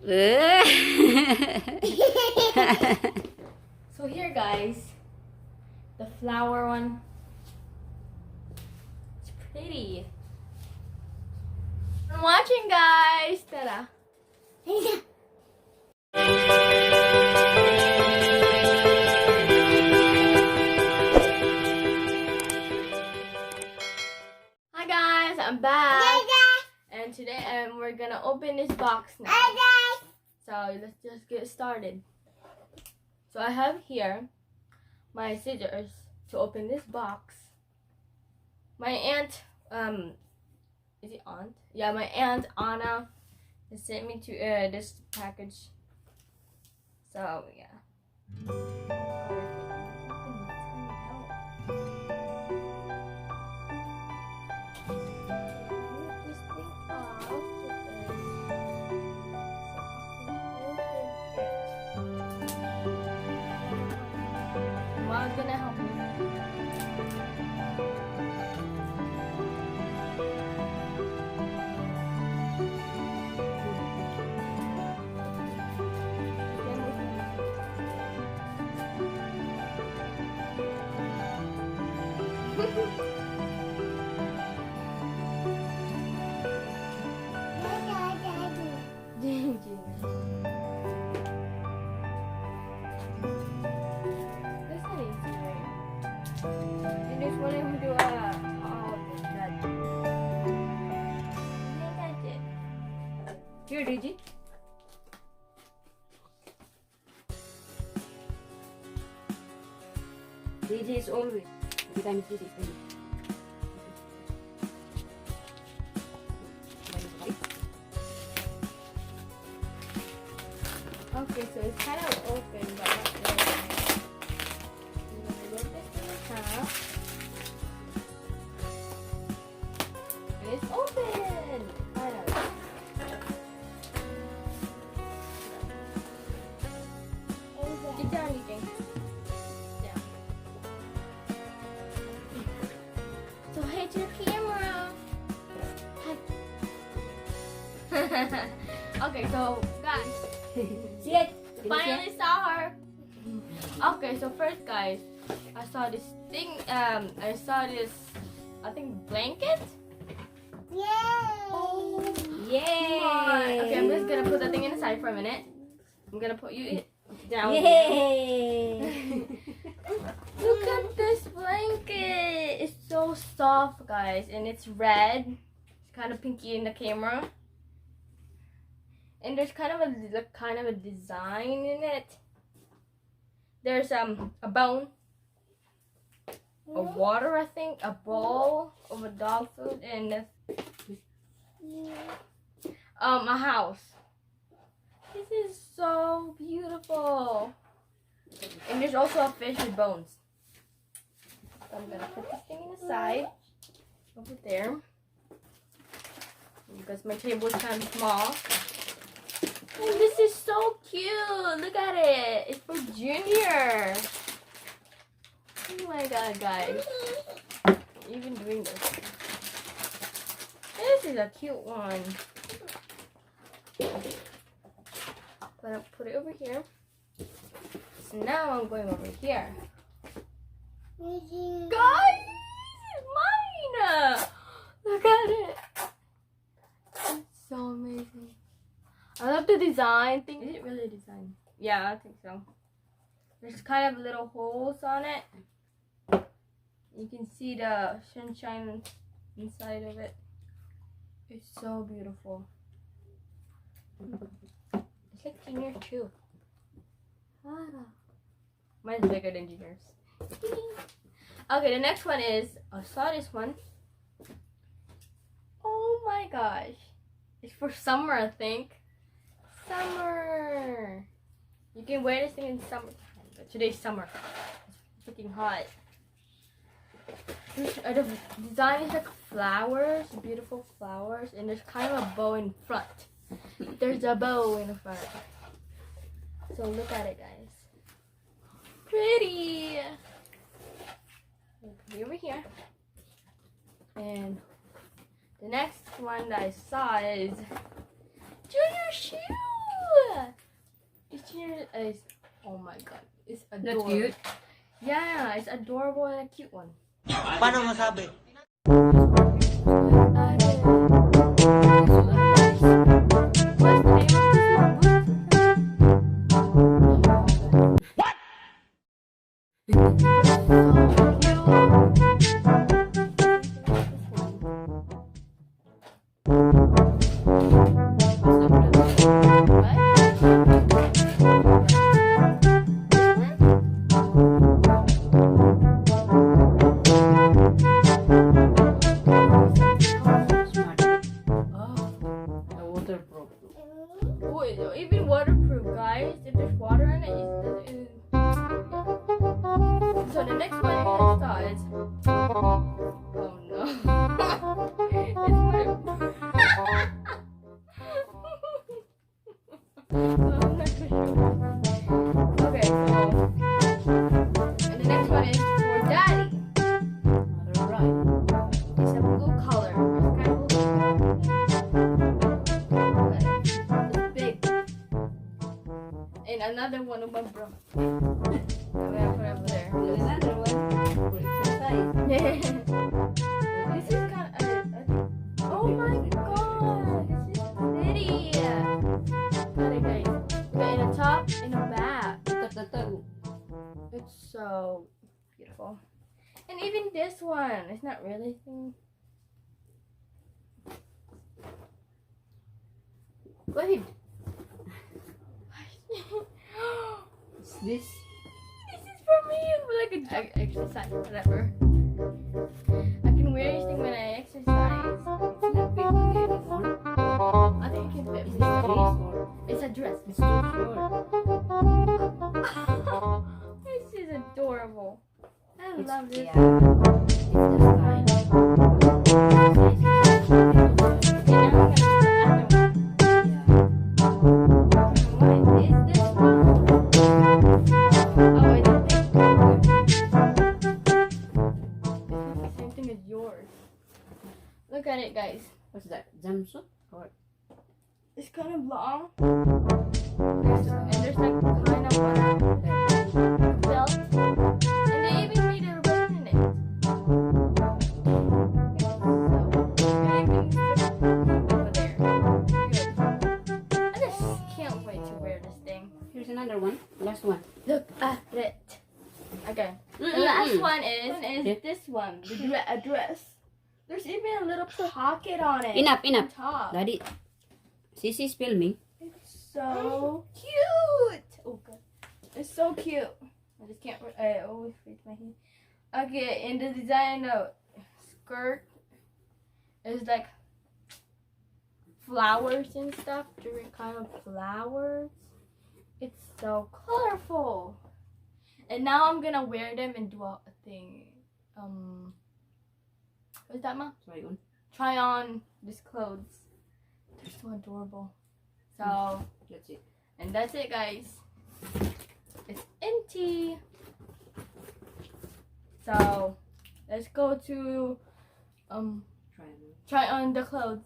So here, guys, the flower one. It's pretty. I'm watching, guys. Ta-da. Hi guys, I'm back. And today we're gonna open this box now. So let's just get started. So I have here my scissors to open this box. My aunt, is it aunt? Yeah, my aunt Anna has sent me to this package. So yeah. Mom's gonna help me. Here, Gigi. Gigi is always. Every time it's Gigi, it's Gigi. Okay, so it's kind of open, but not really. I'm gonna load this in the half. And it's open! Kind of. Get down, you think. Down. So hey to the camera. Hi. Okay, so guys. See it? Finally saw her. Okay, so first, guys, I saw this thing. I saw this, I think, blanket. Yay! Oh, Yay! okay, I'm just gonna put the thing inside for a minute. I'm gonna put you down. Yay! Look at this blanket. It's so soft, guys, and it's red. It's kind of pinky in the camera. And there's kind of a design in it. There's a bone, a water, I think, a bowl of a dog food, and a house. This is so beautiful. And there's also a fish with bones. So I'm gonna put this thing in the side over there because my table is kind of small. And this is so cute. Look at it. It's for Junior. Oh my god, guys. Even doing this. This is a cute one. Gonna put it over here. So now I'm going over here. Guys, it's mine. Look at it. It's so amazing. I love the design. Is it really a design? Yeah, I think so. There's kind of little holes on it. You can see the sunshine inside of it. It's so beautiful. It's like Junior too. Mine's bigger than Junior's. Okay, the next one is, I saw this one. Oh my gosh. It's for summer, I think. Summer. You can wear this thing in summertime, but today's summer. It's freaking hot. The design is like flowers, beautiful flowers, and there's kind of a bow in front. There's a bow in the front. So look at it, guys. Pretty. Put it over here. And the next one that I saw is Junior shoes. This here is, oh my god, it's That's adorable. cute. Yeah, it's adorable and a cute one. Paano masabi? What's the name of this one? Waterproof. Oh, it's even waterproof, guys. If there's water in it, so the next one you're gonna start is, oh no, it's waterproof. Okay, so and the next one is for Daddy. Alright. It's a blue color. It's kind of blue. It's big. And another one of my bro. I'm gonna put it over there. There's another one for exercise. This is kind of. Oh my god! This is pretty. Got it, guys. Okay, in the top, in the back. Look at the toe. It's so beautiful. And even this one, it's not really thing. Go ahead. What's this? This is for me. Like a exercise, whatever. I can wear this thing when I exercise. It's not big anymore. I think it can fit Is me. this dress or It's a dress. it's too short? This is adorable. I It's, love this. yeah. It's the style. And now I'm gonna do the other one. Yeah. What is this one? Oh, it's a thing. It's the same thing as yours. Look at it, guys. What's that? Jumpsuit? Or It's kind of long. And there's like kind of one belt. And they even made a ribbon in it. Over there. Good. I just can't wait to wear this thing. here's another one. Last one. Look at it. Okay. The last one is this one. A dress. There's even a little pocket on it. Enough, On enough. top. Daddy, Sisi's filming. It's so cute. Oh god, it's so cute. I just can't. I always reach my hand. Okay, and the design of skirt is like flowers and stuff. Different kind of flowers. It's so colorful. And now I'm gonna wear them and do a thing. What's that, Ma? Try on. Try on these clothes. They're so adorable. So, That's it. and that's it, guys. It's empty. So, let's go to Try on. try on the clothes.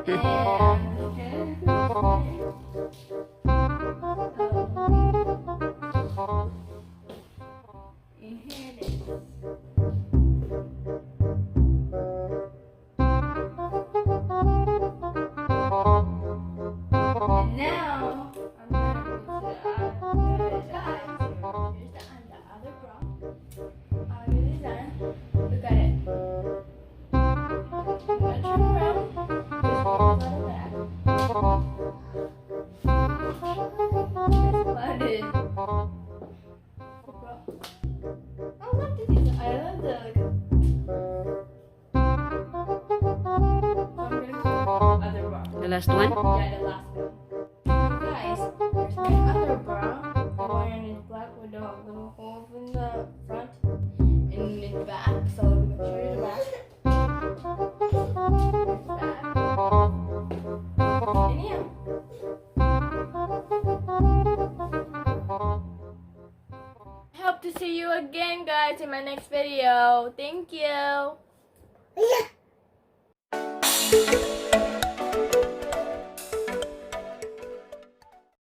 And here it is. And now I'm gonna go to the other bra. Already done. Look at it. I'm gonna turn around. This one is on the back. This one is the bra. Oh, look at these. I love the. So I'm gonna go other bra. The last one? Yeah, the last one. Guys, there's my other bra. The one is black with the little holes in the front and in the back. So I'm gonna show you the back. Here's the back. And yeah. I hope to see you again, guys, in my next video. Thank you.